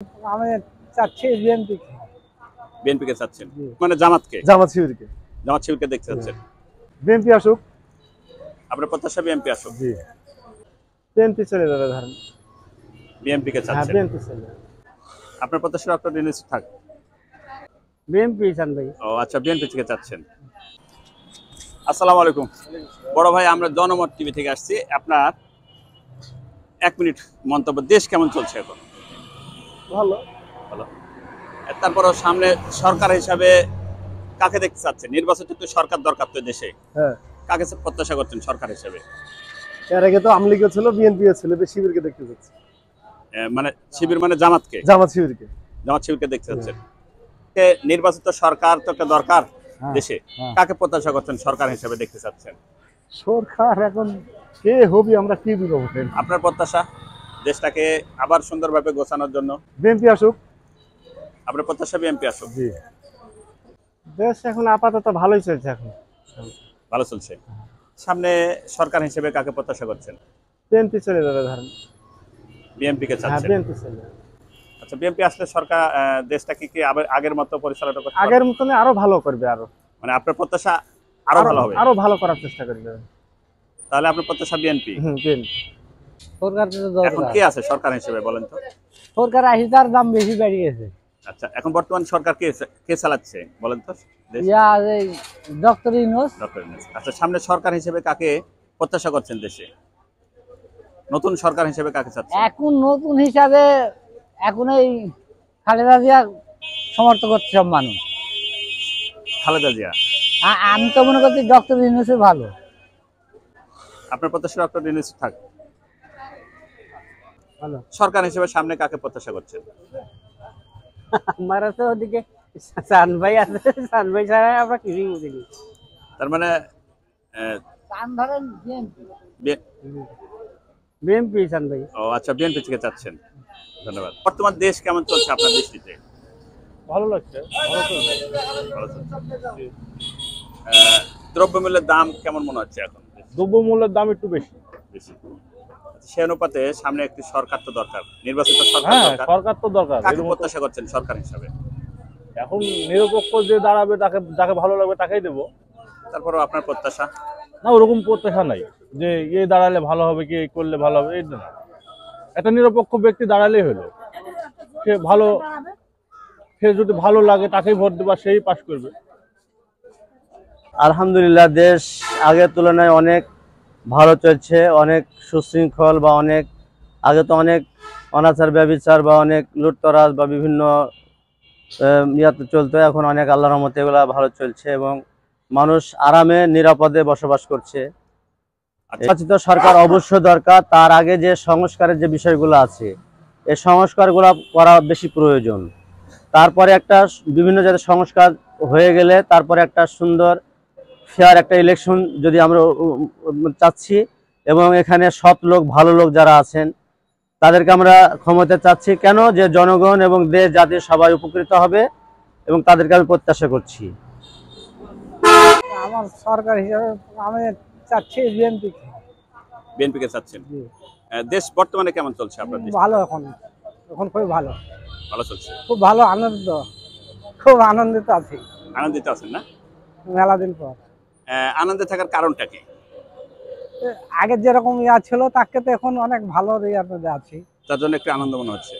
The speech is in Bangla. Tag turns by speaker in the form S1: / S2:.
S1: আমি চাচ্ছি বিএনপি।
S2: বিএনপি কে চাচ্ছেন, মানে জামাতকে?
S3: জামাত শিবিরকে।
S2: জামাত শিবিরকে দেখতে চাচ্ছেন।
S3: বিএনপি আসুক।
S2: আপনার প্রত্যাশা বিএনপি আসুক?
S3: জি। বিএনপি চলে যাবে ধরেন।
S2: বিএনপি কে
S3: হ্যাঁ,
S2: চাচ্ছেন?
S3: বিএনপি চলে যাবে।
S2: আপনার প্রত্যাশা ডক্টর ইউনূস থাক?
S1: বিএনপি চান ভাই।
S2: ও আচ্ছা, বিএনপি থেকে চাচ্ছেন। আসসালামু আলাইকুম বড় ভাই, আমরা জনমত টিভি থেকে আসছি। আপনার 1 মিনিট মন্তব্য। দেশ কেমন চলছে এখন?
S3: ভালো।
S2: ভালো। তারপরে সামনে সরকার হিসাবে কাকে দেখতে চাচ্ছেন? নির্বাচিত তো সরকার দরকার তো দেশে।
S3: হ্যাঁ।
S2: কাকে প্রত্যাশা করছেন সরকার হিসেবে?
S3: এর আগে তো আওয়ামী লীগও ছিল, বিএনপি ছিল, শিবিরকে দেখতে যাচ্ছে।
S2: মানে শিবির মানে জামাতকে?
S3: জামাত শিবিরকে।
S2: জামাত শিবিরকে দেখতে চাচ্ছেন। নির্বাচিত সরকার তো একটা দরকার দেশে। কাকে প্রত্যাশা করছেন সরকার হিসেবে দেখতে চাচ্ছেন?
S3: সরকার এখন কে হবে আমরা কি বলবো?
S2: আপনার প্রত্যাশা দেশটাকে আবার সুন্দরভাবে গোছানোর জন্য?
S3: বিএনপি আসুক।
S2: আপনার প্রত্যাশা বিএনপি আসুক?
S3: জি। দেশ এখন আপাতত ভালোই চলছে। এখন
S2: ভালো চলছে। সামনে সরকার হিসেবে কাকে প্রত্যাশা করছেন?
S3: বিএনপি চলে যাবে ধরেন।
S2: বিএনপি কে
S3: হ্যাঁ,
S2: চাচ্ছেন?
S3: বিএনপি চলে যাবে।
S2: আচ্ছা, বিএনপি আসলে সরকার দেশটাকে কি আবার আগের মতো পরিচালনা করতে
S3: আগের মতনে আরো ভালো করবে। আরো
S2: মানে আপনার প্রত্যাশা আরো ভালো হবে?
S3: আরো ভালো করার চেষ্টা করবে।
S2: তাহলে আপনার প্রত্যাশা বিএনপি?
S3: বিএনপি।
S1: সরকার
S2: এখন কে আছে সরকার হিসেবে বলেন তো?
S1: সরকার আসি তার দাম বেশি বেড়ে গেছে।
S2: আচ্ছা, এখন বর্তমান সরকার কে চালাচ্ছে বলেন তো?
S1: ডক্টর ইউনূস।
S2: ডক্টর ইউনূস। আচ্ছা, সামনে সরকার হিসেবে কাকে প্রত্যাশা করছেন দেশে? নতুন সরকার হিসেবে কাকে চাচ্ছেন?
S1: এখন নতুন হিসাবে এখন এই খালেদা জিয়া সমর্থন করছে সব মানুষ।
S2: খালেদা জিয়া?
S1: আমি তো মনে করছি ডক্টর ইউনূস ভালো।
S2: আপনার প্রত্যাশা ডক্টর ইউনূস থাক?
S1: ভালো।
S2: সরকার হিসেবে সামনে কাকে প্রত্যাশা করছেন?
S1: আমার তো ওদিকে সান ভাই আছে, সান ভাই ছাড়া আমরা কিছুই বুঝিনি।
S2: তার মানে
S1: বিএনপি চান ভাই।
S2: ও আচ্ছা, বিএনপি থেকে চাচ্ছেন। ধন্যবাদ। বর্তমান দেশ কেমন চলছে আপনার দৃষ্টিতে?
S3: ভালো লাগছে।
S2: ভালো চলছে। দ্রব্যমূল্যের দাম কেমন মনে হচ্ছে এখন?
S3: দ্রব্যমূল্যের দাম একটু বেশি।
S2: বেশি। সে অনুপাতে সামনে একটি সরকার তো দরকার, নির্বাচিত সরকার দরকার।
S3: সরকার তো দরকার।
S2: কাকে প্রত্যাশা করছেন সরকার হিসাবে?
S3: এখন নিরপেক্ষ যে দাঁড়াবে তাকে যাকে ভালো লাগবে তাকেই দেবো।
S2: তারপরেও আপনার প্রত্যাশা?
S3: না, ওরকম প্রত্যাশা নাই যে দাঁড়ালে ভালো হবে, কি করলে ভালো হবে, এই না। একটা নিরপেক্ষ ব্যক্তি দাঁড়ালেই হলো। সে যদি ভালো লাগে তাকেই ভোট দেবা, সেই পাস করবে।
S4: আলহামদুলিল্লাহ, দেশ আগের তুলনায় অনেক ভালো চলছে, অনেক সুশৃঙ্খল বা অনেক আগে তো অনেক অনাচার ব্যভিচার বা অনেক লুটতরাজ বা বিভিন্ন ইয়াতে চলতো। এখন অনেক আল্লাহর রহমতে এগুলা ভালো চলছে এবং মানুষ আরামে নিরাপদে বসবাস করছে। নির্বাচিত সরকার অবশ্য দরকার। তার আগে যে সংস্কারের যে বিষয়গুলো আছে, এই সংস্কারগুলো করা বেশি প্রয়োজন। তারপরে একটা বিভিন্ন জায়গায় সংস্কার হয়ে গেলে তারপরে একটা সুন্দর ফেয়ার একটা ইলেকশন যদি আমরা চাচ্ছি, এবং এখানে সৎ লোক ভালো লোক যারা আছেন তাদেরকে আমরা ক্ষমতা চাচ্ছি। কেন? যে জনগণ এবং দেশ জাতি সবাই উপকৃত হবে এবং তাদেরকে আমি প্রত্যাশা করছি।
S1: আমার সরকার হিসাবে আমি চাচ্ছি বিএনপি।
S2: বিএনপি কে চাচ্ছেন? দেশ বর্তমানে কেমন চলছে আপনার দৃষ্টিতে?
S1: ভালো। এখন খুবই ভালো।
S2: ভালো চলছে।
S1: খুব ভালো, খুব আনন্দিত আছি।
S2: আনন্দিত আছেন না?
S1: মেলা দিন পর
S2: আনন্দে থাকার কারণটা কি?
S1: আগের যেরকম ছিল তাকে তো এখন অনেক ভালো ইয়াতে আছি।
S2: তার জন্য একটু আনন্দ মনে হচ্ছে।